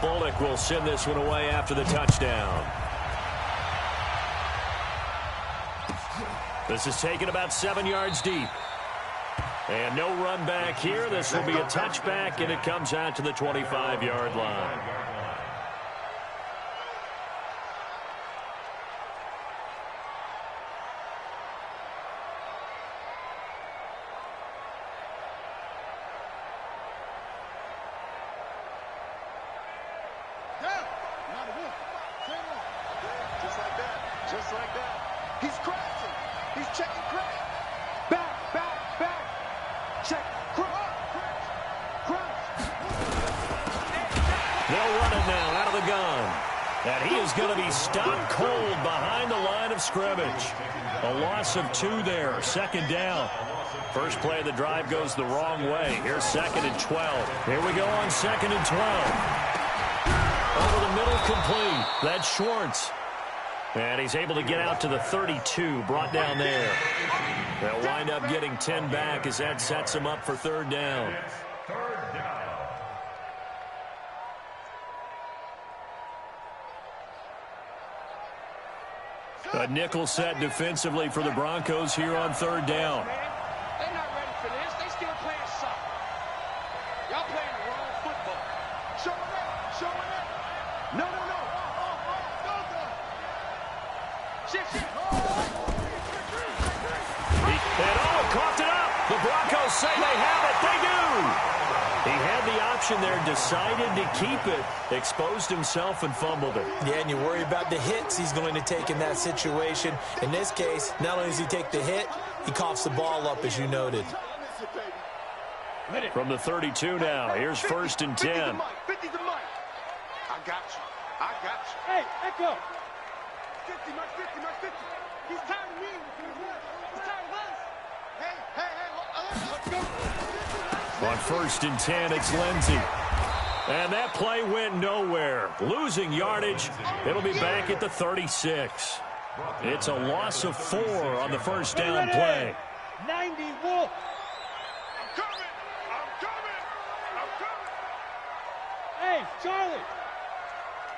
Bullock will send this one away after the touchdown. This is taken about 7 yards deep. And no run back here. This will be a touchback, and it comes out to the 25-yard line. Just like that. He's crashing. He's checking crash. Back. Check. Crash. They'll run it now out of the gun. And he is going to be stopped cold behind the line of scrimmage. A loss of 2 there. Second down. First play of the drive goes the wrong way. Here's 2nd and 12. Here we go on 2nd and 12. Over the middle, complete. That's Schwartz. And he's able to get out to the 32, brought down there. They'll wind up getting 10 back as that sets him up for 3rd down. A nickel set defensively for the Broncos here on 3rd down. They're not ready for this. They still playing soccer. Y'all playing the wrong football. Showing up. No. Shit. Coughed it up. The Broncos say they have it. They do. He had the option there, decided to keep it, exposed himself and fumbled it. Yeah, and you worry about the hits he's going to take in that situation. In this case, not only does he take the hit, he coughs the ball up, as you noted. From the 32 now, here's 1st and 10. 50's the mic. I got you. Hey, Echo. 50, Mark 50. He's tired of me. He's tired of us. Hey, let's go. On 1st and 10, it's Lindsey. And that play went nowhere. Losing yardage. It'll be back at the 36. It's a loss of 4 on the first down play. 90 Wolf. I'm coming. Hey, Charlie.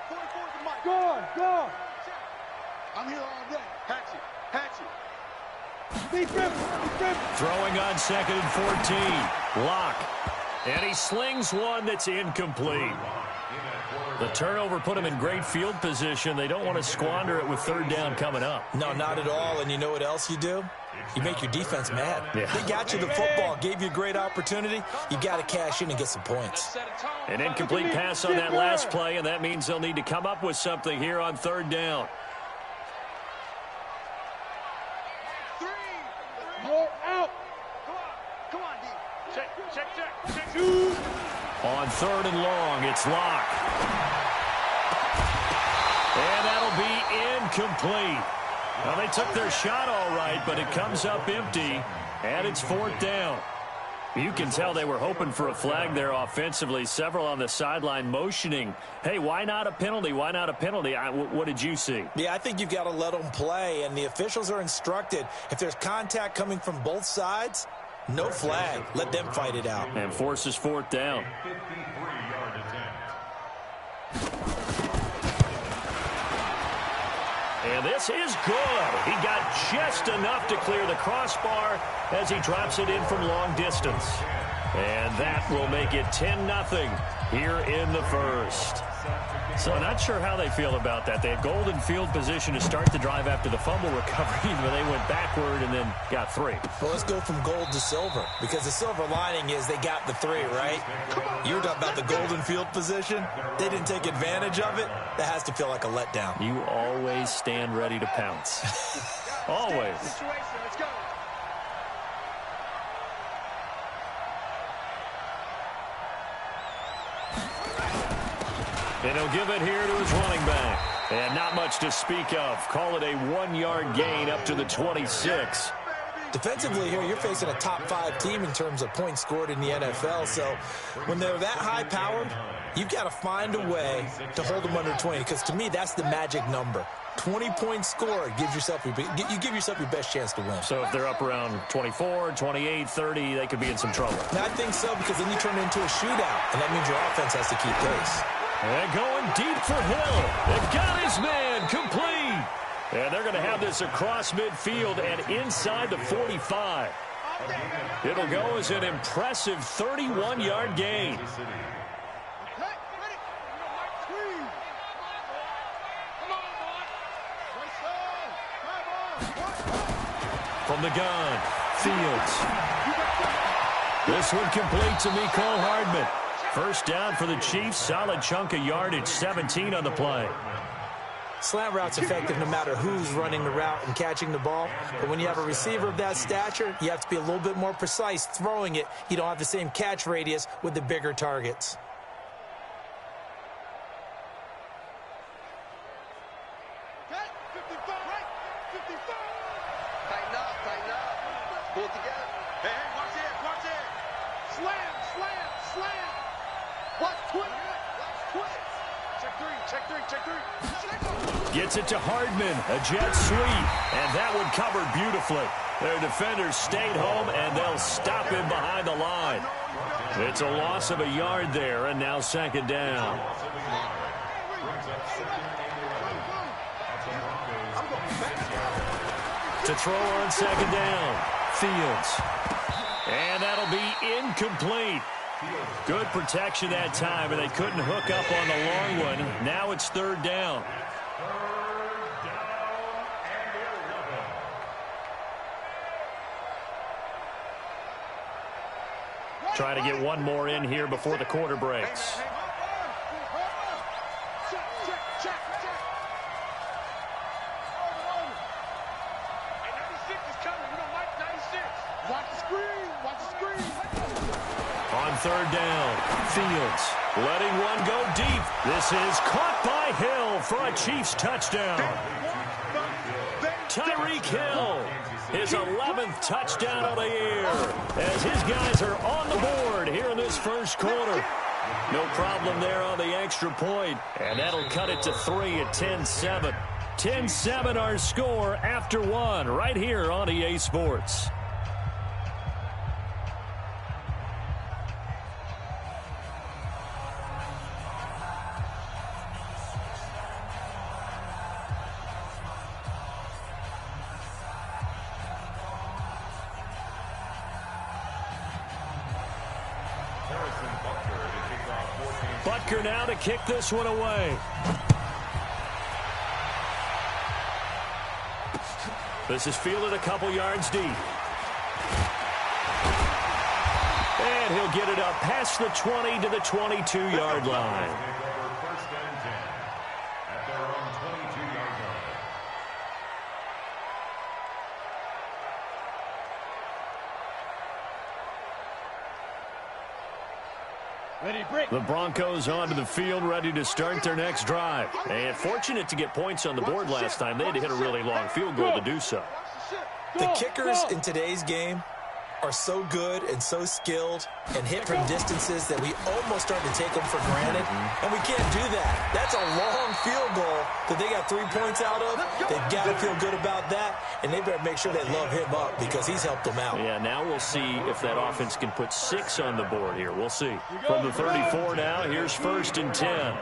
44's the mic. Go on. I'm here all day. Hatchet. Be driven. Throwing on 2nd and 14. Lock. And he slings one that's incomplete. The turnover put him in great field position. They don't want to squander it with 3rd down coming up. No, not at all. And you know what else you do? You make your defense mad. Yeah. They got you the football, gave you a great opportunity. You got to cash in and get some points. An incomplete pass on that last play, and that means they'll need to come up with something here on 3rd down. You're out. Come on, D. Check. On 3rd and long, it's Lock. And that'll be incomplete. Well, they took their shot all right, but it comes up empty, and it's 4th down. You can tell they were hoping for a flag there offensively. Several on the sideline motioning, hey, why not a penalty? Why not a penalty? What did you see? Yeah, I think you've got to let them play, and the officials are instructed. If there's contact coming from both sides, no flag. Let them fight it out. And forces 4th down. And this is good. He got just enough to clear the crossbar as he drops it in from long distance. And that will make it 10-0 here in the first. So not sure how they feel about that. They had golden field position to start the drive after the fumble recovery, but they went backward and then got 3. Well, let's go from gold to silver, because the silver lining is they got the 3, right? You were talking about the golden field position. They didn't take advantage of it. That has to feel like a letdown. You always stand ready to pounce. Always. Let's go. And he'll give it here to his running back. And not much to speak of. Call it a 1-yard gain up to the 26. Defensively here, you're facing a top 5 team in terms of points scored in the NFL. So when they're that high-powered, you've got to find a way to hold them under 20. Because to me, that's the magic number. 20 points scored gives yourself you give yourself your best chance to win. So if they're up around 24, 28, 30, they could be in some trouble. Now, I think so, because then you turn it into a shootout, and that means your offense has to keep pace. And going deep for Hill. They've got his man complete. And they're going to have this across midfield and inside the 45. It'll go as an impressive 31-yard gain. From the gun, Fields. This one complete to Mecole Hardman. First down for the Chiefs. Solid chunk of yardage, 17 on the play. Slant route's effective no matter who's running the route and catching the ball. But when you have a receiver of that stature, you have to be a little bit more precise throwing it. You don't have the same catch radius with the bigger targets. Gets it to Hardman, a jet sweep, and that one covered beautifully. Their defenders stayed home, and they'll stop him behind the line. It's a loss of a yard there, and now second down. To throw on second down, Fields. And that'll be incomplete. Good protection that time, and they couldn't hook up on the long one. Now it's third down. Trying to get one more in here before the quarter breaks. On third down, Fields letting one go deep. This is caught by Hill for a Chiefs touchdown. Tyreek Hill, his 11th touchdown of the year, as his guys are on the board here in this first quarter. No problem there on the extra point, and that'll cut it to 3 at 10-7. 10-7 our score after one right here on EA Sports. Butker now to kick this one away. This is fielded a couple yards deep. And he'll get it up past the 20 to the 22-yard line. The Broncos onto the field, ready to start their next drive. And fortunate to get points on the board last time. They had to hit a really long field goal to do so. The kickers in today's game are so good and so skilled and hit from distances that we almost start to take them for granted. And we can't do that. That's a long field goal that they got 3 points out of. They've got to feel good about that, and they better make sure they love him up because he's helped them out. Yeah, now we'll see if that offense can put 6 on the board here. We'll see. From the 34 now, here's first and 10.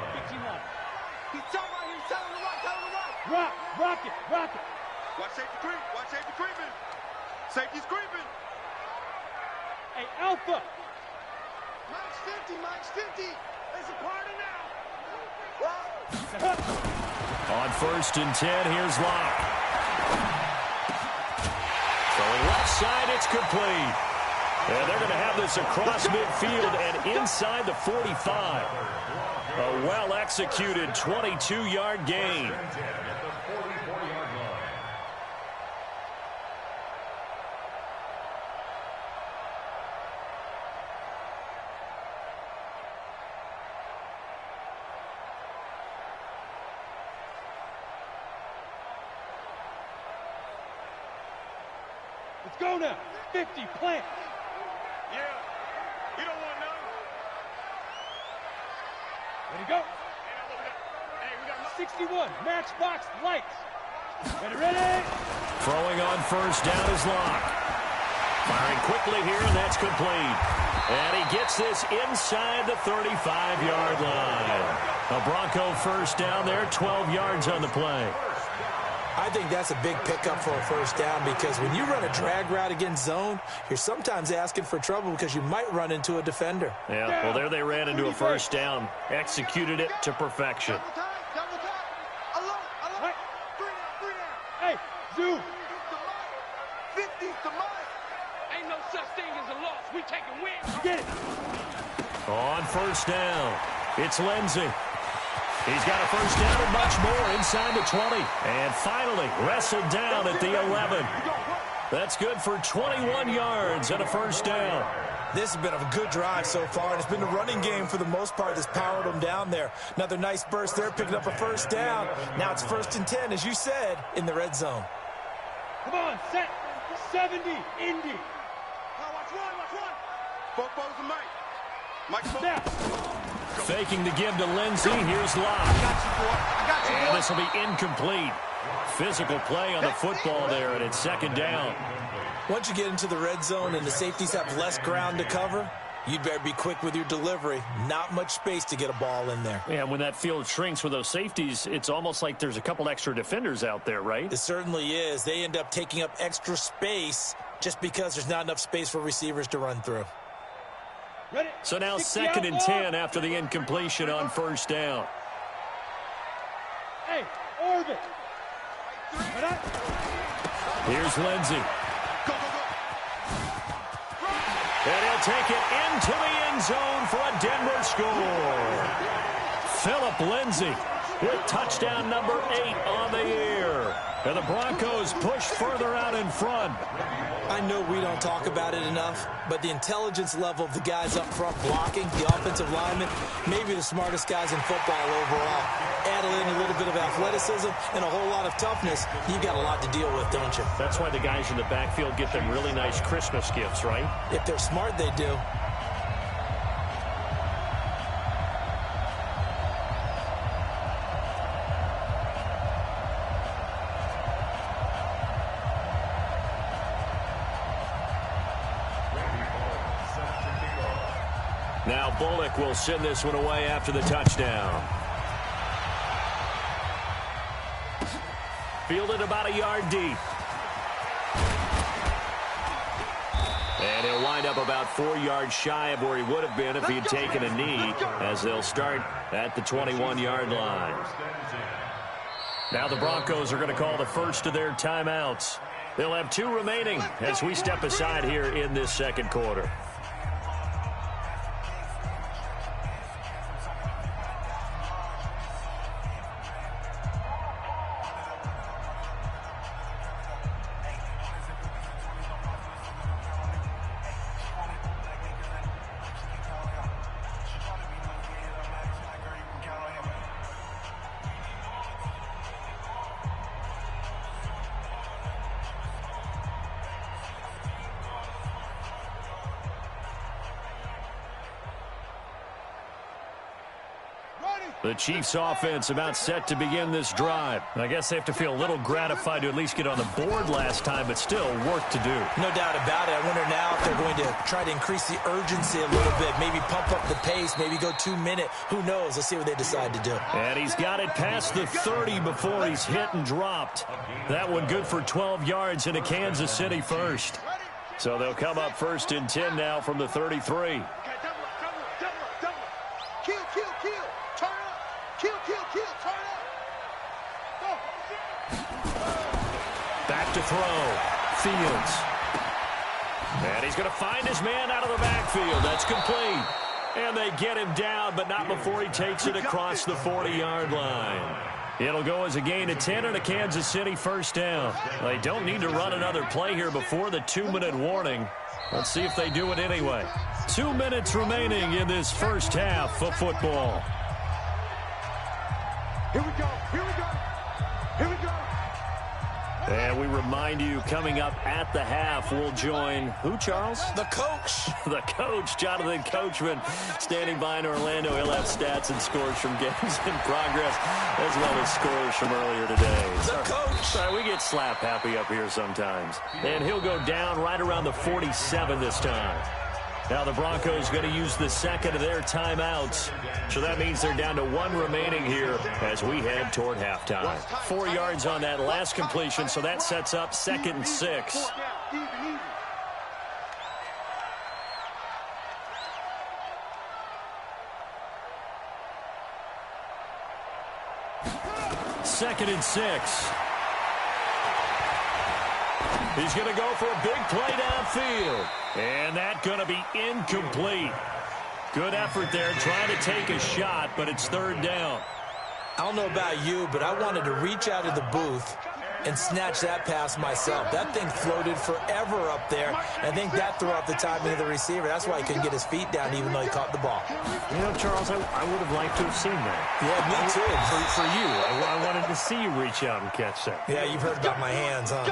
Rock it. Watch safety creep. Watch safety creeping. Safety's creeping. Hey, Alpha. Mike's 50. There's a party now. On first and 10, here's Locke. Throwing left side, it's complete. And they're going to have this across midfield and inside the 45. A well-executed 22-yard gain. Let's go now. 50, plant. Yeah. You don't want none. Ready to go. Hey, we got 61. Matchbox lights. Ready. Throwing on first down is Locke. Firing quickly here, and that's complete. And he gets this inside the 35-yard line. A Bronco first down there, 12 yards on the play. I think that's a big pickup for a first down because when you run a drag route against zone, you're sometimes asking for trouble because you might run into a defender. Yeah, well, there they ran into a first down. Executed it to perfection. Double time. Alone. 3 down. Hey, Zoo. 50's the money. Ain't no such thing as a loss. We taking wins. Get it. On first down, it's Lindsey. He's got a first down and much more inside the 20. And finally wrestled down at the 11. That's good for 21 yards and a first down. This has been a good drive so far, and it's been the running game for the most part that's powered them down there. Another nice burst there, picking up a first down. Now it's 1st and 10, as you said, in the red zone. Come on, set. 70, Indy. Watch one. Football's the Mike. Mike, Snap. Faking to give to Lindsey. Here's Locke. I got you, boy. And this will be incomplete. Physical play on the football there, and it's 2nd down. Once you get into the red zone and the safeties have less ground to cover, you'd better be quick with your delivery. Not much space to get a ball in there. Yeah, when that field shrinks with those safeties, it's almost like there's a couple extra defenders out there, right? It certainly is. They end up taking up extra space just because there's not enough space for receivers to run through. Ready? So now 60 2nd and out, 10 after the incompletion on first down. Hey, orbit. Here's Lindsey. And he'll take it into the end zone for a Denver score. Philip Lindsey with touchdown number 8 on the year. And the Broncos push further out in front. I know we don't talk about it enough, but the intelligence level of the guys up front blocking, the offensive linemen, maybe the smartest guys in football overall. Add in a little bit of athleticism and a whole lot of toughness, you've got a lot to deal with, don't you? That's why the guys in the backfield get them really nice Christmas gifts, right? If they're smart, they do. Now Bullock will send this one away after the touchdown. Fielded about a yard deep. And he'll wind up about 4 yards shy of where he would have been if he had taken a knee, as they'll start at the 21-yard line. Now the Broncos are going to call the first of their timeouts. They'll have 2 remaining as we step aside here in this second quarter. The Chiefs offense about set to begin this drive. I guess they have to feel a little gratified to at least get on the board last time, but still work to do. No doubt about it. I wonder now if they're going to try to increase the urgency a little bit, maybe pump up the pace, maybe go 2-minute. Who knows? Let's see what they decide to do. And he's got it past the 30 before he's hit and dropped. That one good for 12 yards into Kansas City first. So they'll come up 1st and 10 now from the 33. Back to throw. Fields. And he's going to find his man out of the backfield. That's complete. And they get him down, but not before he takes it across the 40-yard line. It'll go as a gain of 10 and a Kansas City first down. They don't need to run another play here before the 2-minute warning. Let's see if they do it anyway. 2 minutes remaining in this first half of football. Here we go. Here we go. And we remind you, coming up at the half, we'll join who, Charles? The coach. The coach, Jonathan Coachman, standing by in Orlando. He'll have stats and scores from games in progress, as well as scores from earlier today. The coach. Sorry, we get slap happy up here sometimes. And he'll go down right around the 47 this time. Now the Broncos going to use the second of their timeouts. So that means they're down to 1 remaining here as we head toward halftime. 4 yards on that last completion, so that sets up 2nd and 6. Second and 6. He's going to go for a big play downfield. And that's going to be incomplete. Good effort there trying to take a shot, but it's 3rd down. I don't know about you, but I wanted to reach out of the booth and snatch that pass myself. That thing floated forever up there. I think that threw off the timing of the receiver. That's why he couldn't get his feet down even though he caught the ball. You know, Charles, I would have liked to have seen that. Yeah, me too. For you, I wanted to see you reach out and catch that. Yeah, you've heard about my hands, huh?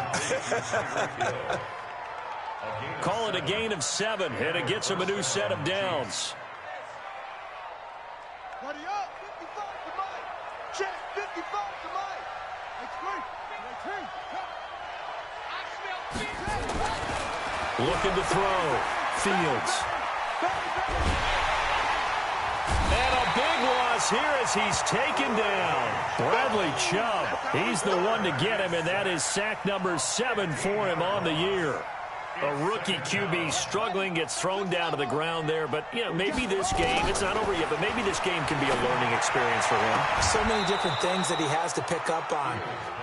Call it a gain of 7, and it gets him a new set of downs. Buddy up, 55 to Mike. Check, 55 to Mike. That's great. Looking to throw. Fields. And a big loss here as he's taken down. Bradley Chubb. He's the one to get him, and that is sack number 7 for him on the year. A rookie QB struggling, gets thrown down to the ground there. But, you know, maybe this game, it's not over yet, but maybe this game can be a learning experience for him. So many different things that he has to pick up on.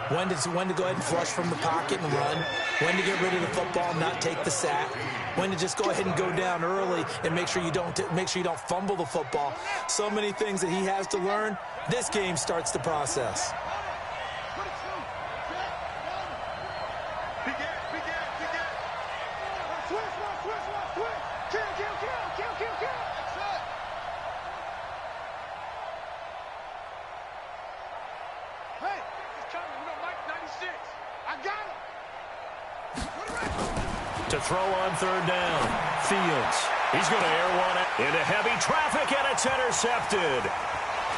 When to go ahead and flush from the pocket and run. When to get rid of the football and not take the sack. When to just go ahead and go down early and make sure you don't fumble the football. So many things that he has to learn. This game starts the process. To throw on 3rd down. Fields. He's going to air one into heavy traffic, and it's intercepted.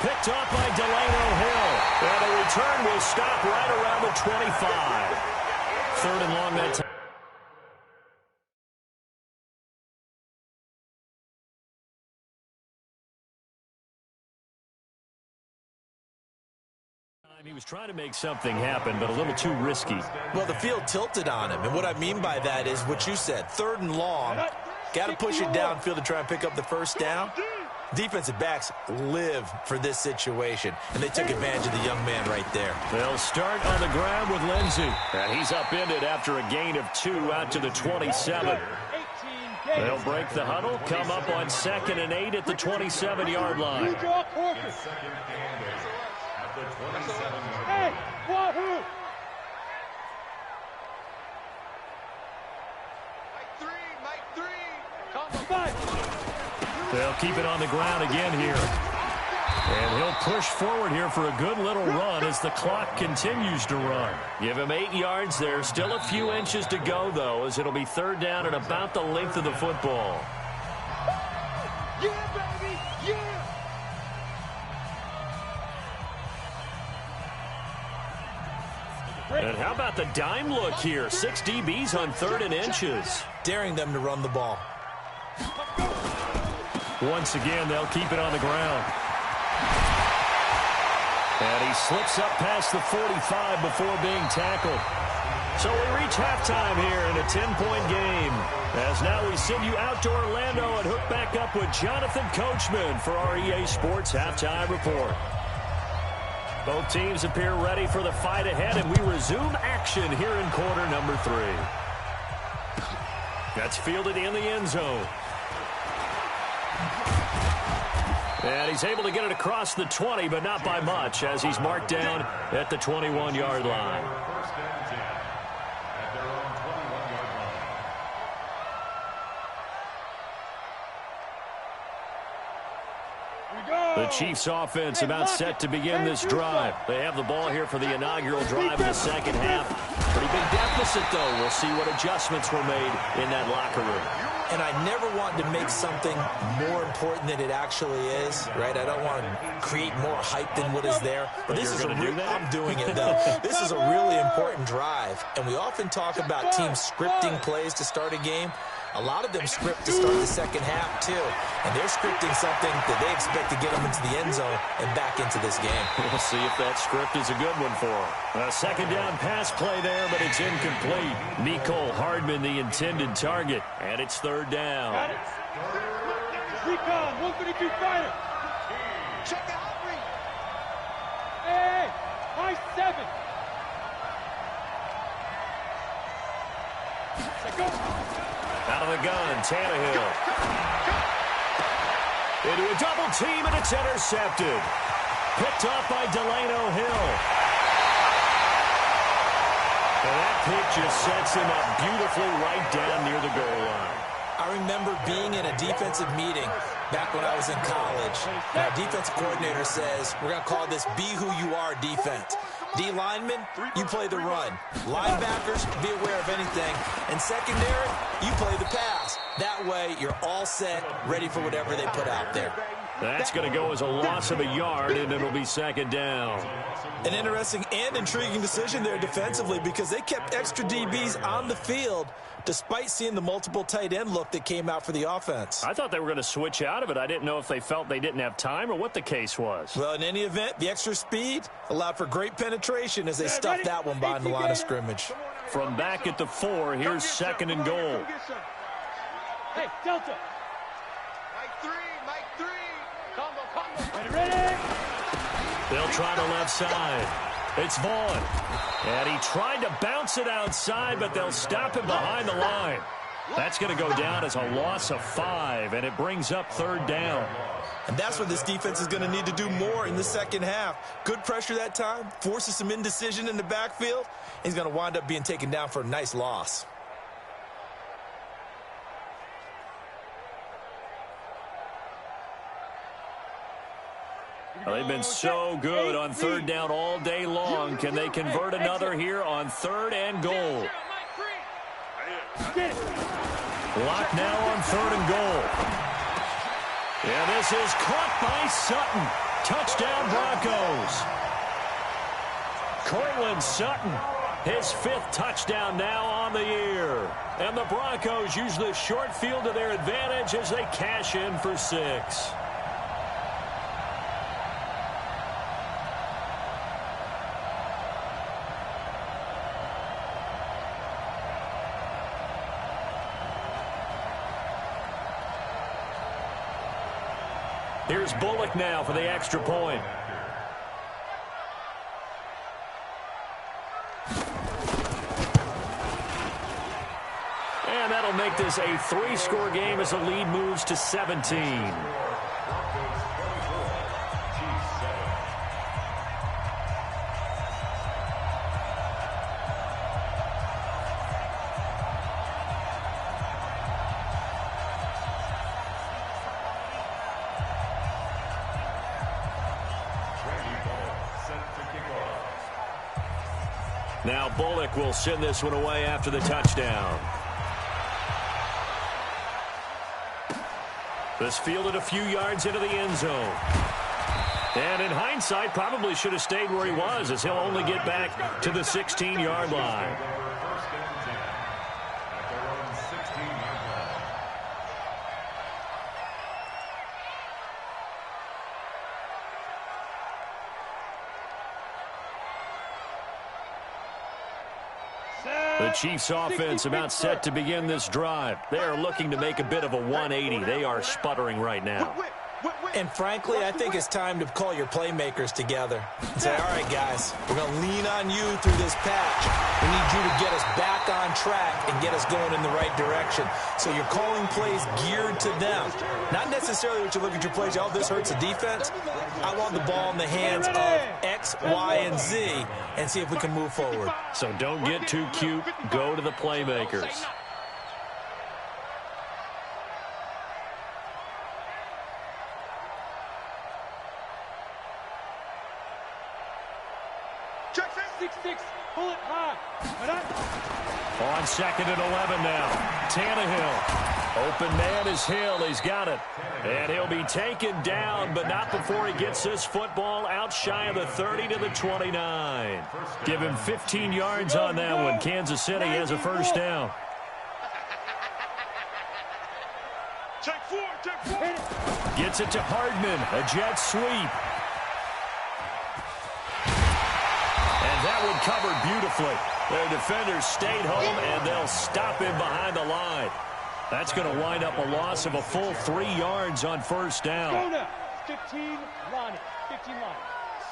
Picked up by Delano Hill. And the return will stop right around the 25. 3rd and long that time. He was trying to make something happen, but a little too risky. Well, the field tilted on him, and what I mean by that is what you said, 3rd and long. Got to push it downfield to try and pick up the 1st down. Defensive backs live for this situation, and they took advantage of the young man right there. They'll start on the ground with Lindsey, and he's upended after a gain of 2 out to the 27. They'll break the huddle, come up on 2nd and 8 at the 27-yard line. Hey, Wahoo! Mike 3. They'll keep it on the ground again here. And he'll push forward here for a good little run as the clock continues to run. Give him 8 yards there. Still a few inches to go, though, as it'll be 3rd down and about the length of the football. Yeah, baby! Yeah! And how about the dime look here? 6 DBs on 3rd and inches. Daring them to run the ball. Once again, they'll keep it on the ground. And he slips up past the 45 before being tackled. So we reach halftime here in a 10-point game. As now we send you out to Orlando and hook back up with Jonathan Coachman for our EA Sports Halftime Report. Both teams appear ready for the fight ahead, and we resume action here in quarter number 3. That's fielded in the end zone. And he's able to get it across the 20, but not by much, as he's marked down at the 21-yard line. The Chiefs offense about set to begin this drive. They have the ball here for the inaugural drive of the second half. Pretty big deficit, though. We'll see what adjustments were made in that locker room. And I never want to make something more important than it actually is, right? I don't want to create more hype than what is there. But this is I'm doing it, though. This is a really important drive. And we often talk about teams scripting plays to start a game. A lot of them script to start the second half, too. And they're scripting something that they expect to get them into the end zone and back into this game. We'll see if that script is a good one for them. A second down pass play there, but it's incomplete. Mecole Hardman, the intended target, and it's third down. Got it. Recon, 132 fighter. Check out Reed. Hey, high 7. Let's go. Out of the gun, Tannehill. Into a double team, and it's intercepted. Picked off by Delano Hill. And that pick just sets him up beautifully right down near the goal line. I remember being in a defensive meeting back when I was in college. And our defensive coordinator says, we're going to call this Be Who You Are defense. D linemen, you play the run. Linebackers, be aware of anything. And secondary, you play the pass. That way, you're all set, ready for whatever they put out there. That's going to go as a loss of a yard, and it'll be second down. An interesting and intriguing decision there defensively because they kept extra DBs on the field despite seeing the multiple tight end look that came out for the offense. I thought they were going to switch out of it. I didn't know if they felt they didn't have time or what the case was. Well, in any event, the extra speed allowed for great penetration as they stuffed that one behind the line of scrimmage. From back at the 4, here's second and goal. Hey, Delta. Mike 3. Combo. Ready? They'll try the left side. It's Vaughn. And he tried to bounce it outside, but they'll stop him behind the line. That's going to go down as a loss of 5, and it brings up third down. And that's what this defense is going to need to do more in the second half. Good pressure that time, forces some indecision in the backfield. He's going to wind up being taken down for a nice loss. Well, they've been so good on third down all day long. Can they convert another here on third and goal? Lock now on third and goal. And this is caught by Sutton. Touchdown Broncos. Cortland Sutton, his 5th touchdown now on the year. And the Broncos use the short field to their advantage as they cash in for 6. Here's Bullock now for the extra point. And that'll make this a 3-score game as the lead moves to 17. Now Bullock will send this one away after the touchdown. This fielded a few yards into the end zone. And in hindsight, probably should have stayed where he was as he'll only get back to the 16-yard line. The Chiefs offense about set to begin this drive. They are looking to make a bit of a 180. They are sputtering right now. And frankly, I think it's time to call your playmakers together and say, all right, guys, we're going to lean on you through this patch. We need you to get us back on track and get us going in the right direction. So you're calling plays geared to them. Not necessarily what you look at your plays, oh, this hurts the defense. I want the ball in the hands of X, Y, and Z and see if we can move forward. So don't get too cute. Go to the playmakers. Check 6-6, pull it high. On second and 11 now. Tannehill. Open man is Hill. He's got it. And he'll be taken down, but not before he gets this football out shy of the 30 to the 29. Give him 15 yards on that one. Kansas City has a first down. Gets it to Hardman. A jet sweep. And that one covered beautifully. Their defenders stayed home, and they'll stop him behind the line. That's going to wind up a loss of a full 3 yards on first down. Go now. 15 line. 15 line.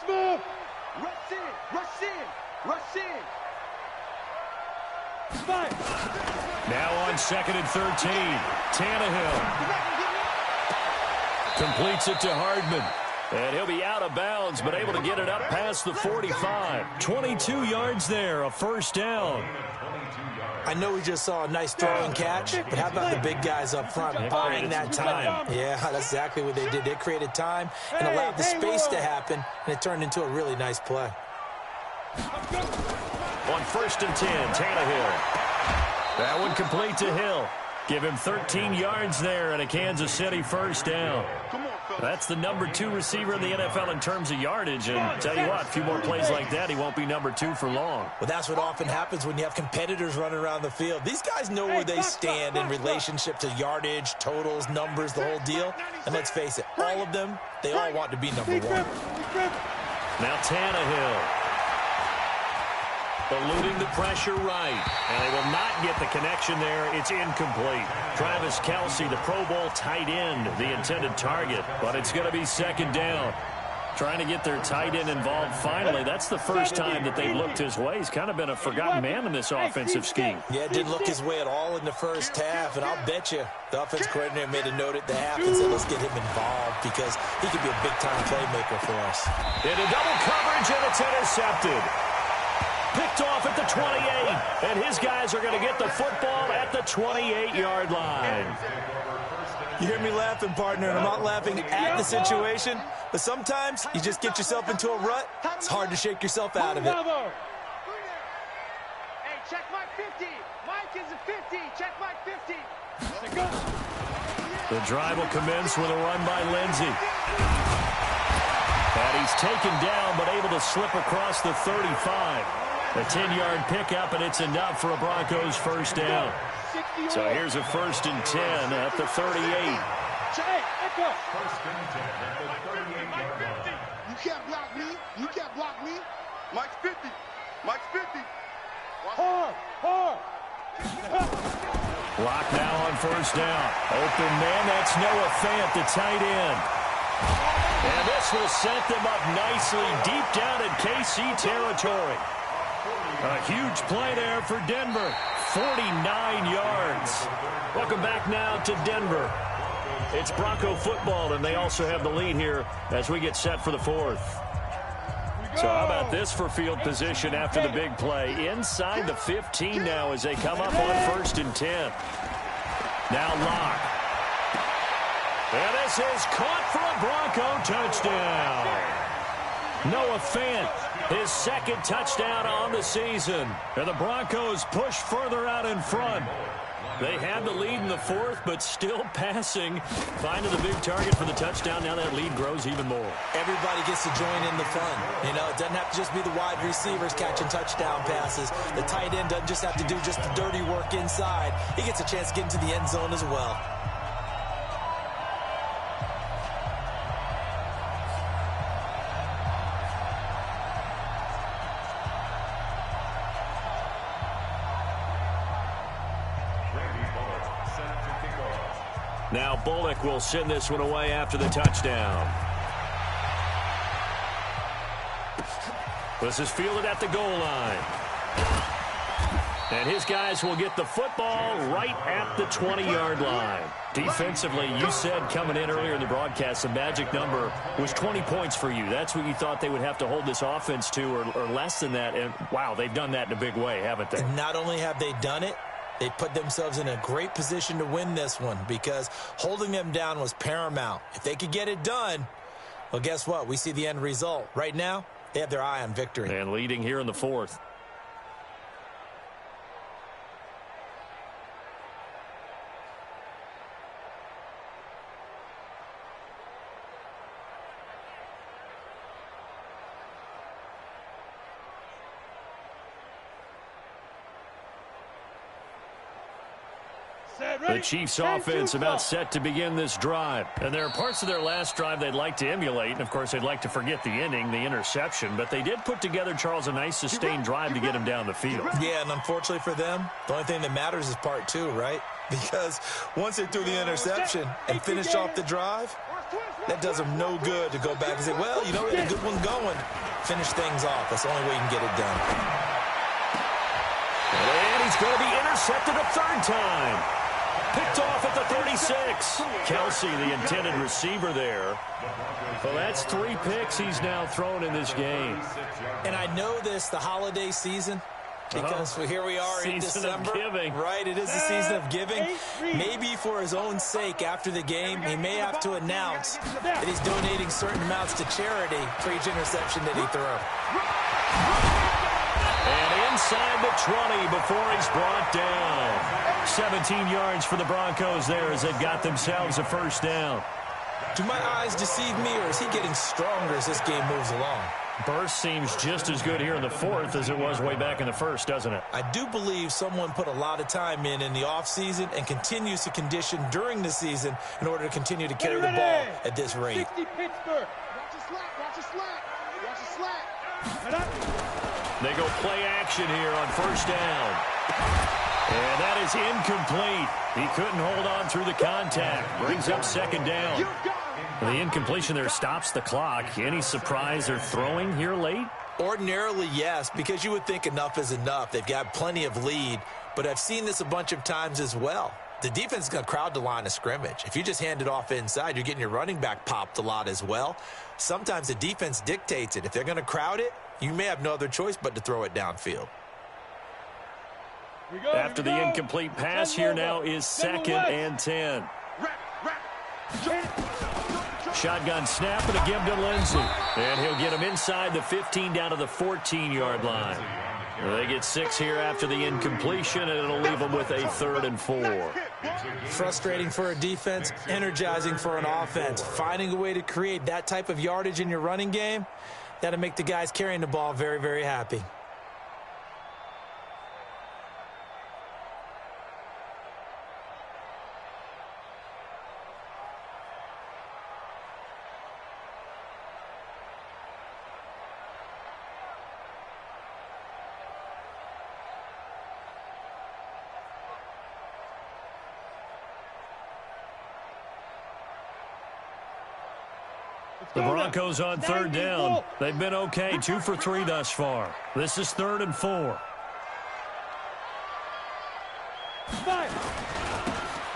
Smooth. Rush in. Rush in. Rush in. Spike. Now on 2nd and 13. Tannehill completes it to Hardman. And he'll be out of bounds, but able to get it up past the 45. 22 yards there, a first down. I know we just saw a nice throw and catch, but how about the big guys up front buying that time? Yeah, that's exactly what they did. They created time and allowed the space to happen, and it turned into a really nice play. On 1st and 10, Tannehill. That one complete to Hill. Give him 13 yards there and a Kansas City first down. That's the number 2 receiver in the NFL in terms of yardage. And tell you what, a few more plays like that, he won't be number 2 for long. Well, that's what often happens when you have competitors running around the field. These guys know where they stand in relationship to yardage, totals, numbers, the whole deal. And let's face it, all of them, they all want to be number 1. Now Tannehill. Eluding the pressure right. And they will not get the connection there. It's incomplete. Travis Kelce, the Pro Bowl tight end, the intended target. But it's going to be 2nd down. Trying to get their tight end involved finally. That's the first time that they've looked his way. He's kind of been a forgotten man in this offensive scheme. Yeah, it didn't look his way at all in the first half. And I'll bet you the offense coordinator made a note at the half and said, let's get him involved because he could be a big-time playmaker for us. Into double coverage, and it's intercepted. Picked off at the 28, and his guys are going to get the football at the 28-yard line. You hear me laughing, partner, and I'm not laughing at the situation, but sometimes you just get yourself into a rut. It's hard to shake yourself out of it. Hey, check Mike 50. Mike is a 50. Check Mike 50. The drive will commence with a run by Lindsey. And he's taken down, but able to slip across the 35. A 10-yard pickup, and it's enough for a Broncos first down. So here's a 1st and 10 at the 38. You can't block me. You can't block me. Mike's 50. Mike's 50. Hard. Block now on 1st down. Open man, that's Noah Fant, the tight end. And this will set them up nicely deep down in KC territory. A huge play there for Denver. 49 yards. Welcome back now to Denver. It's Bronco football, and they also have the lead here as we get set for the 4th. So how about this for field position after the big play? Inside the 15 now as they come up on 1st and 10. Now Locke. And this is caught for a Bronco touchdown. Noah Fant, his 2nd touchdown on the season. And the Broncos push further out in front. They had the lead in the 4th, but still passing. Finding the big target for the touchdown. Now that lead grows even more. Everybody gets to join in the fun. You know, it doesn't have to just be the wide receivers catching touchdown passes. The tight end doesn't just have to do just the dirty work inside. He gets a chance to get into the end zone as well. Now Bullock will send this one away after the touchdown. This is fielded at the goal line. And his guys will get the football right at the 20-yard line. Defensively, you said coming in earlier in the broadcast, the magic number was 20 points for you. That's what you thought they would have to hold this offense to, or less than that. And, wow, they've done that in a big way, haven't they? And not only have they done it, they put themselves in a great position to win this one because holding them down was paramount. If they could get it done, well, guess what? We see the end result. Right now, they have their eye on victory. And leading here in the 4th. The Chiefs offense about set to begin this drive. And there are parts of their last drive they'd like to emulate. And, of course, they'd like to forget the ending, the interception. But they did put together, Charles, a nice sustained drive to get him down the field. Yeah, and unfortunately for them, the only thing that matters is part two, right? Because once they threw the interception and finished off the drive, that does them no good to go back and say, well, you know, we had a good one going. Finish things off. That's the only way you can get it done. And he's going to be intercepted a third time. Picked off at the 36. Kelsey, the intended receiver there. Well, that's 3 picks he's now thrown in this game. And I know this, the holiday season, because here we are in December. Season of giving. Right, it is the season of giving. Maybe for his own sake, after the game, he may have to announce that he's donating certain amounts to charity for each interception that he threw. And inside the 20 before he's brought down. 17 yards for the Broncos there as they've got themselves a first down. Do my eyes deceive me, or is he getting stronger as this game moves along? Burst seems just as good here in the fourth as it was way back in the first, doesn't it? I do believe someone put a lot of time in the offseason and continues to condition during the season in order to continue to carry the ball at this rate. 60 Pittsburgh. Watch your slack, watch your slack. Watch your slack. They go play action here on first down. And that is incomplete. He couldn't hold on through the contact. Brings up second down. The incompletion there stops the clock. Any surprise they're throwing here late? Ordinarily, yes, because you would think enough is enough. They've got plenty of lead, but I've seen this a bunch of times as well. The defense is going to crowd the line of scrimmage. If you just hand it off inside, you're getting your running back popped a lot as well. Sometimes the defense dictates it. If they're going to crowd it, you may have no other choice but to throw it downfield. After the incomplete pass, here now is 2nd and 10. Shotgun snap and a give to Lindsey. And he'll get him inside the 15 down to the 14-yard line. They get 6 here after the incompletion, and it'll leave them with a 3rd and 4. Frustrating for a defense, energizing for an offense. Finding a way to create that type of yardage in your running game, that'll make the guys carrying the ball very, very happy. The Broncos on 3rd down. They've been okay, 2 for 3 thus far. This is 3rd and 4.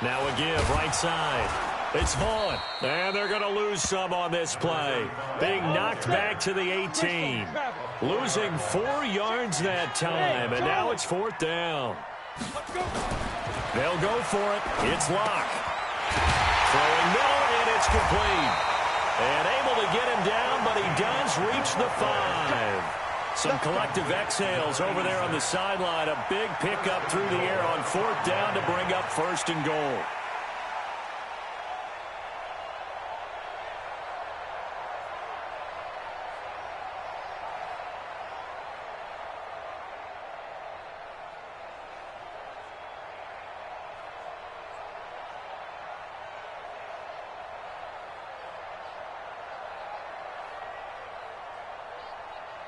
Now a give, right side. It's Vaughn. And they're going to lose some on this play. Being knocked back to the 18. Losing 4 yards that time, and now it's 4th down. They'll go for it. It's Locke. Throwing middle, and it's complete. And able to get him down, but he does reach the 5. Some collective exhales over there on the sideline. A big pickup through the air on 4th down to bring up 1st and goal.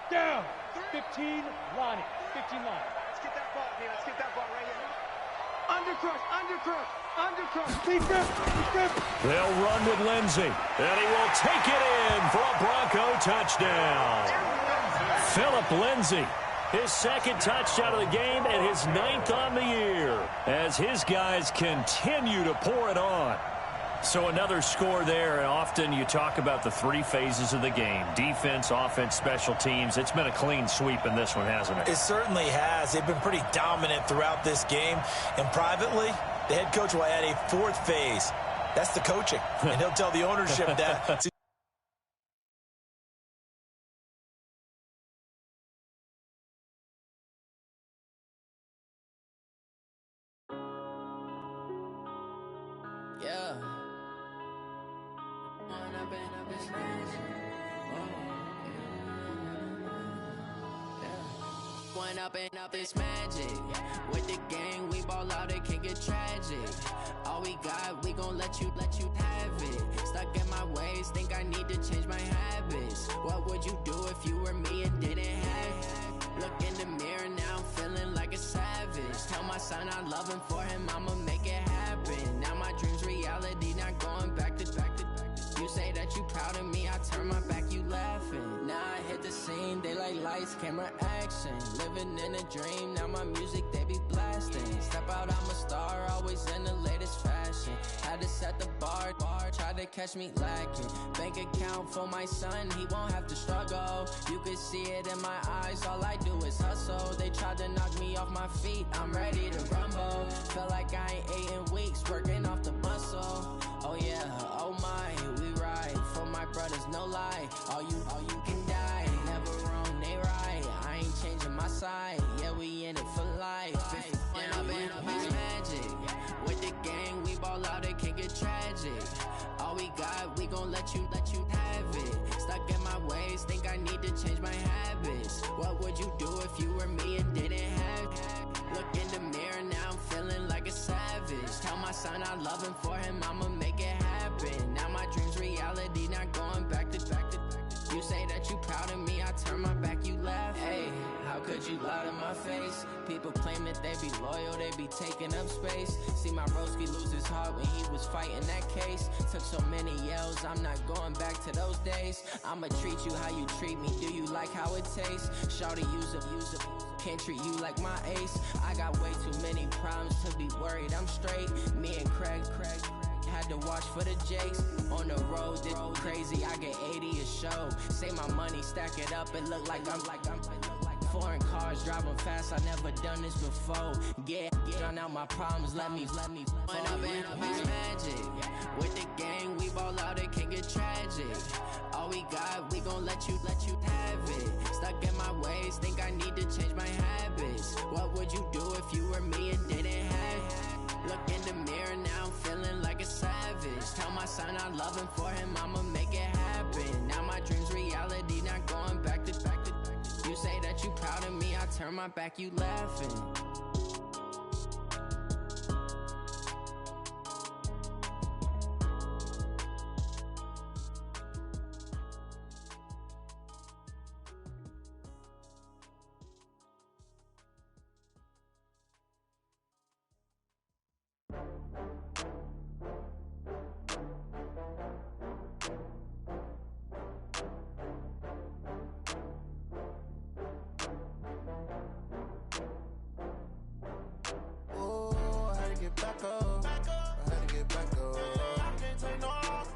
Down. 15, Lonnie. 15, Lonnie. Let's get that ball here. Let's get that ball right here. Undercrush, undercrush, undercrush. Keep grip. They'll run with Lindsey. And he will take it in for a Bronco touchdown. Philip Lindsey, his 2nd touchdown of the game and his 9th on the year as his guys continue to pour it on. So another score there, and often you talk about the 3 phases of the game. Defense, offense, special teams. It's been a clean sweep in this one, hasn't it? It certainly has. They've been pretty dominant throughout this game. And privately, the head coach will add a 4th phase. That's the coaching. And he'll tell the ownership that. Yeah. One up and up, it's magic. With the gang, we ball out, it can get tragic. All we got, we gon' let you have it. Stuck in my ways, think I need to change my habits. What would you do if you were me and didn't have it? Look in the mirror, now I'm feeling like a savage. Tell my son I love him, for him I'ma make it happen. Now my dream's reality, not going back to. You say that you proud of me, I turn my back, you laughing. Now I hit the scene, they like lights, camera, action. Living in a dream, now my music, they be blasting. Step out, I'm a star, always in the latest fashion. Had to set the bar, try to catch me lacking. Bank account for my son, he won't have to struggle. You can see it in my eyes, all I do is hustle. They tried to knock me off my feet, I'm ready to rumble. Feel like I ain't ate in weeks, working off the muscle. Oh yeah, oh my, we ride for my brothers, no lie. All you can die, never wrong, they right. I ain't changing my side, yeah, we in it for life. And up it's magic. With the gang, we ball out, it can get tragic. All we got, we gon' let you have it. Stuck in my ways, think I need to change my habits. What would you do if you were me and didn't have it? Look in the mirror, now I'm feeling like a savage. Tell my son I love him, for him I'ma make it happen. Now my dream's reality, not going back to. You say that you proud of me, I turn my back, you laugh. Hey, how could you lie to my face? People claim that they be loyal, they be taking up space. See my broski lose his heart when he was fighting that case. Took so many yells, I'm not going back to those days. I'ma treat you how you treat me, do you like how it tastes? Shawty, use up. Can't treat you like my ace. I got way too many problems to be worried, I'm straight. Me and Craig had to watch for the Jakes. On the road, did crazy, I get 80 a show. Say my money, stack it up, it look like I'm foreign cars, driving fast, I never done this before. Get on out my problems, let me One up and up, it's magic. With the gang, we ball out, it can get tragic. All we got, we gon' let you have it. Stuck in my ways, think I need to change my habits. What would you do if you were me and didn't have it? Look in the mirror, now I'm feeling like a savage. Tell my son I love him, for him I'ma make it happen. Now my dream's reality, not going back to. You say that you proud of me, I turn my back, you laughing. Back up. I had to get back up. I can't take no off.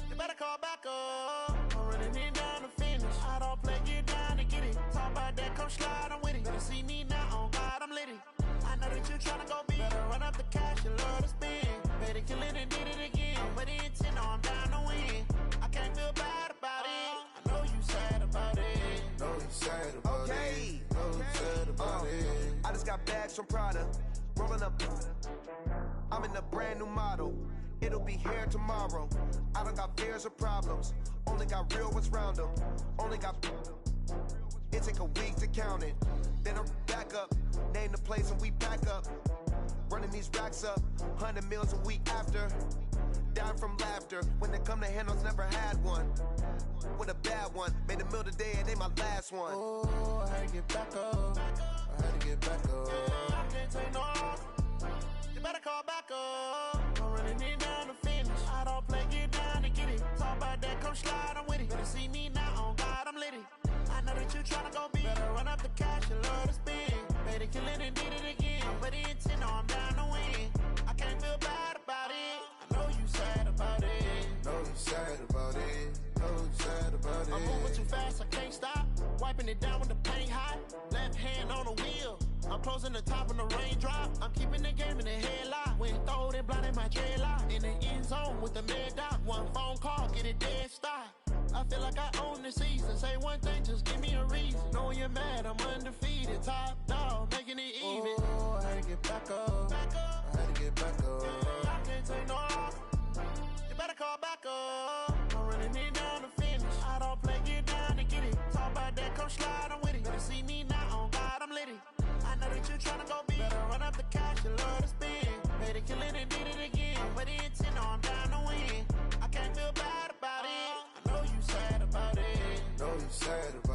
You better call back up. I'm running it down to finish. I don't play, get down to get it. Talk about that, come slide, I'm with it. Better see me now, on God, I'm lit it. I know that you tryna go big. Better run up the cash, you love to spend. Better kill it and did it again. With the intent, no, I'm down to win. I can't feel bad about it. I know you sad about it. Know you sad about it. Know you sad about it. I just got bags from Prada. Rolling up, I'm in a brand new model. It'll be here tomorrow. I don't got fears or problems. Only got real ones round them. Only got. It take a week to count it. Then I'm back up. Name the place and we pack up. Running these racks up. 100 meals a week after. Down from laughter. When they come to handles, never had one. With a bad one. Made a meal today and ain't my last one. Oh, I had to get back up. I had to get back up. I can't take no off. You better call back up. I'm running it down to finish. I don't play, get down to get it. Talk about that, come slide, I'm with it. Better see me now, on God, I'm lit it. I know that you tryna go big. Better run up the cash, you love to spend. Better kill it and did it again. But the intent, no, I'm down to win. I can't feel bad about it. I know you sad about it. Know you sad about it. Know you sad about it. I'm moving too fast, I can't stop. Wiping it down with the paint hot. Left hand on the wheel. I'm closing the top when the raindrop. I'm keeping the game in the headlock. When throw it blind in my dreadlock. In the end zone with the mad dot. One phone call, get it dead stop. I feel like I own the season. Say one thing, just give me a reason. Knowing you're mad, I'm undefeated. Top dog, making it even. Oh, I had to get back up. I had to get back up. I can't take no off. You better call back up. I'm running it down to finish. I don't play, get down to get it. Talk about that, come slide, I'm with it. Better see me now, on God, know that you tryna go big. Better run up the cash, you love to spend. Made it, kill it, and did it again. Put it in 10, no, I'm down to win. I can't feel bad about it. I know you sad about it. Know you sad about it.